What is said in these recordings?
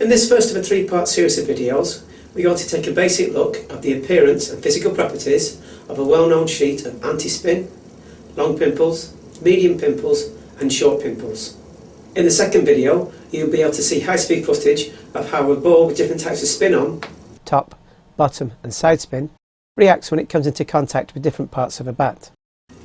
In this first of a three-part series of videos, we're going to take a basic look at the appearance and physical properties of a well-known sheet of anti-spin, long pimples, medium pimples and short pimples. In the second video, you'll be able to see high-speed footage of how a ball with different types of spin on, top, bottom and side spin, reacts when it comes into contact with different parts of a bat.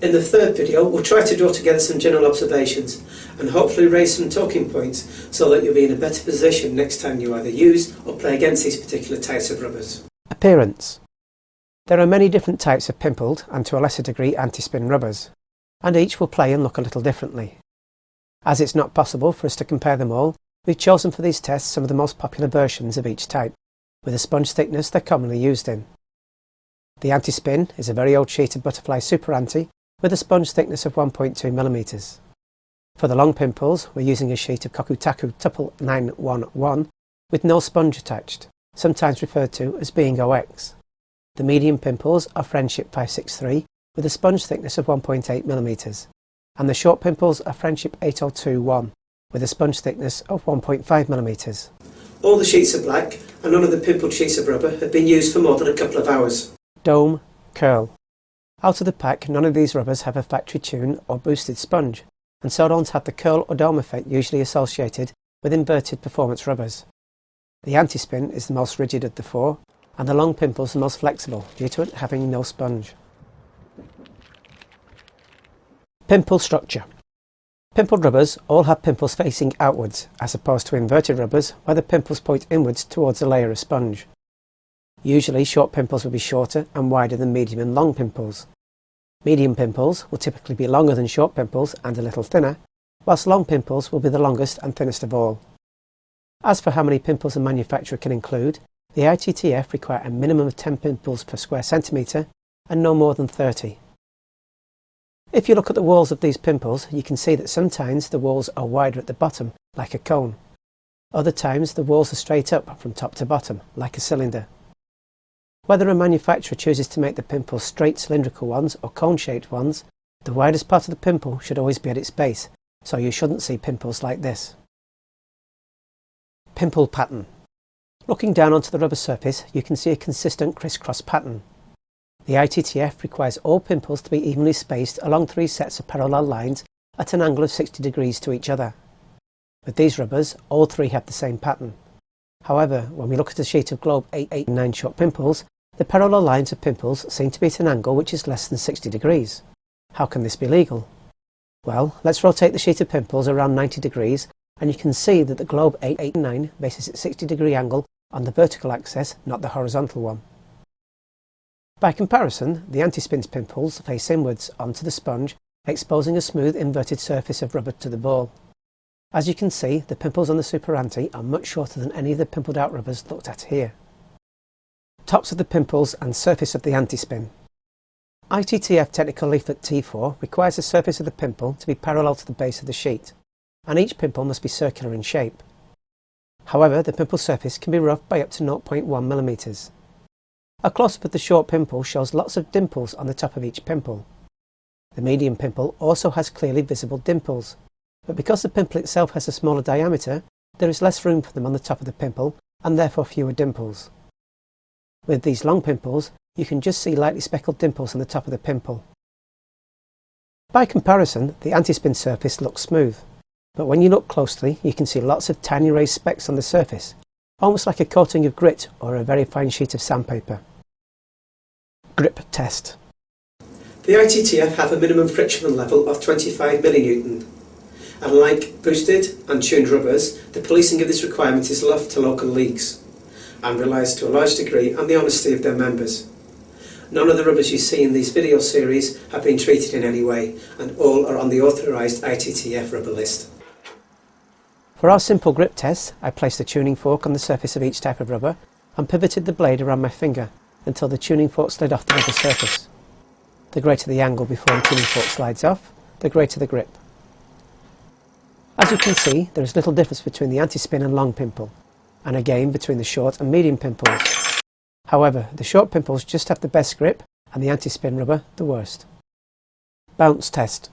In the third video, we'll try to draw together some general observations and hopefully raise some talking points so that you'll be in a better position next time you either use or play against these particular types of rubbers. Appearance. There are many different types of pimpled and to a lesser degree anti-spin rubbers, and each will play and look a little differently. As it's not possible for us to compare them all, we've chosen for these tests some of the most popular versions of each type, with the sponge thickness they're commonly used in. The anti-spin is a very old sheet of butterfly super anti with a sponge thickness of 1.2 mm. For the long pimples, we're using a sheet of Kokutaku Tuple 911 with no sponge attached, sometimes referred to as being OX. The medium pimples are Friendship 563 with a sponge thickness of 1.8 mm, and the short pimples are Friendship 8021 with a sponge thickness of 1.5 mm. All the sheets are black and none of the pimpled sheets of rubber have been used for more than a couple of hours. Dome, curl. Out of the pack, none of these rubbers have a factory tune or boosted sponge, and so don't have the curl or dome effect usually associated with inverted performance rubbers. The anti-spin is the most rigid of the four, and the long pimples the most flexible due to it having no sponge. Pimple structure. Pimpled rubbers all have pimples facing outwards, as opposed to inverted rubbers where the pimples point inwards towards a layer of sponge. Usually short pimples will be shorter and wider than medium and long pimples. Medium pimples will typically be longer than short pimples and a little thinner, whilst long pimples will be the longest and thinnest of all. As for how many pimples a manufacturer can include, the ITTF require a minimum of 10 pimples per square centimetre and no more than 30. If you look at the walls of these pimples, you can see that sometimes the walls are wider at the bottom, like a cone. Other times the walls are straight up from top to bottom, like a cylinder. Whether a manufacturer chooses to make the pimples straight cylindrical ones or cone-shaped ones, the widest part of the pimple should always be at its base, so you shouldn't see pimples like this. Pimple pattern. Looking down onto the rubber surface, you can see a consistent criss-cross pattern. The ITTF requires all pimples to be evenly spaced along 3 sets of parallel lines at an angle of 60 degrees to each other. With these rubbers, all 3 have the same pattern. However, when we look at a sheet of Globe 889 short pimples, the parallel lines of pimples seem to be at an angle which is less than 60 degrees. How can this be legal? Well, let's rotate the sheet of pimples around 90 degrees and you can see that the Globe 889 bases its 60 degree angle on the vertical axis, not the horizontal one. By comparison, the anti-spin's pimples face inwards onto the sponge, exposing a smooth inverted surface of rubber to the ball. As you can see, the pimples on the Super Anti are much shorter than any of the pimpled out rubbers looked at here. Tops of the pimples and surface of the anti-spin. ITTF Technical Leaflet T4 requires the surface of the pimple to be parallel to the base of the sheet, and each pimple must be circular in shape. However, the pimple surface can be rough by up to 0.1 mm. A close-up of the short pimple shows lots of dimples on the top of each pimple. The medium pimple also has clearly visible dimples, but because the pimple itself has a smaller diameter, there is less room for them on the top of the pimple and therefore fewer dimples. With these long pimples, you can just see lightly speckled dimples on the top of the pimple. By comparison, the anti-spin surface looks smooth, but when you look closely, you can see lots of tiny raised specks on the surface, almost like a coating of grit or a very fine sheet of sandpaper. Grip test. The ITTF have a minimum friction level of 25 millinewton. And like boosted and tuned rubbers, the policing of this requirement is left to local leagues and relies to a large degree on the honesty of their members. None of the rubbers you see in these video series have been treated in any way, and all are on the authorised ITTF rubber list. For our simple grip test, I placed the tuning fork on the surface of each type of rubber and pivoted the blade around my finger until the tuning fork slid off the rubber surface. The greater the angle before the tuning fork slides off, the greater the grip. As you can see, there is little difference between the anti-spin and long pimple, and again between the short and medium pimples. However, the short pimples just have the best grip and the anti-spin rubber the worst. Bounce test.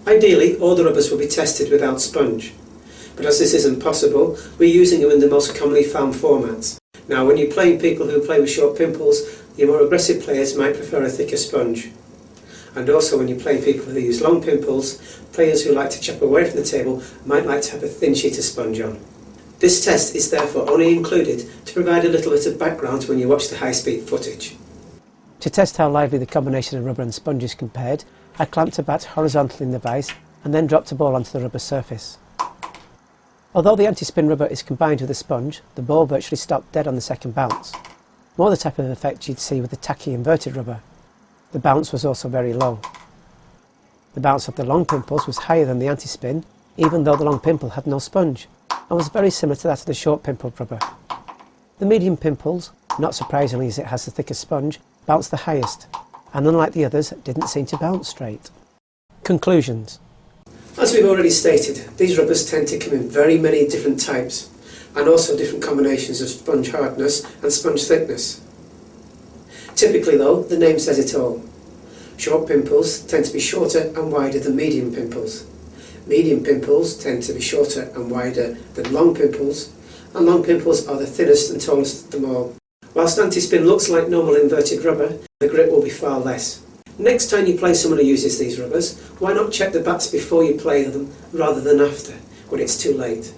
Ideally, all the rubbers will be tested without sponge. But as this isn't possible, we're using them in the most commonly found formats. Now, when you're playing people who play with short pimples, your more aggressive players might prefer a thicker sponge. And also when you're playing people who use long pimples, players who like to chop away from the table might like to have a thin sheet of sponge on. This test is therefore only included to provide a little bit of background when you watch the high-speed footage. To test how lively the combination of rubber and sponge is compared, I clamped a bat horizontally in the vise and then dropped a ball onto the rubber surface. Although the anti-spin rubber is combined with the sponge, the ball virtually stopped dead on the second bounce. More the type of effect you'd see with the tacky inverted rubber. The bounce was also very low. The bounce of the long pimples was higher than the anti-spin, even though the long pimple had no sponge, and was very similar to that of the short pimpled rubber. The medium pimples, not surprisingly as it has the thicker sponge, bounced the highest, and unlike the others, didn't seem to bounce straight. Conclusions. As we've already stated, these rubbers tend to come in very many different types, and also different combinations of sponge hardness and sponge thickness. Typically though, the name says it all. Short pimples tend to be shorter and wider than medium pimples. Medium pimples tend to be shorter and wider than long pimples, and long pimples are the thinnest and tallest of them all. Whilst anti-spin looks like normal inverted rubber, the grip will be far less. Next time you play someone who uses these rubbers, why not check the bats before you play them rather than after, when it's too late.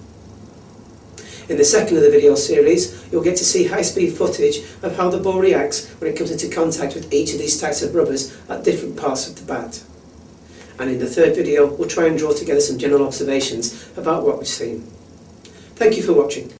In the second of the video series, you'll get to see high-speed footage of how the ball reacts when it comes into contact with each of these types of rubbers at different parts of the bat. And in the third video, we'll try and draw together some general observations about what we've seen. Thank you for watching.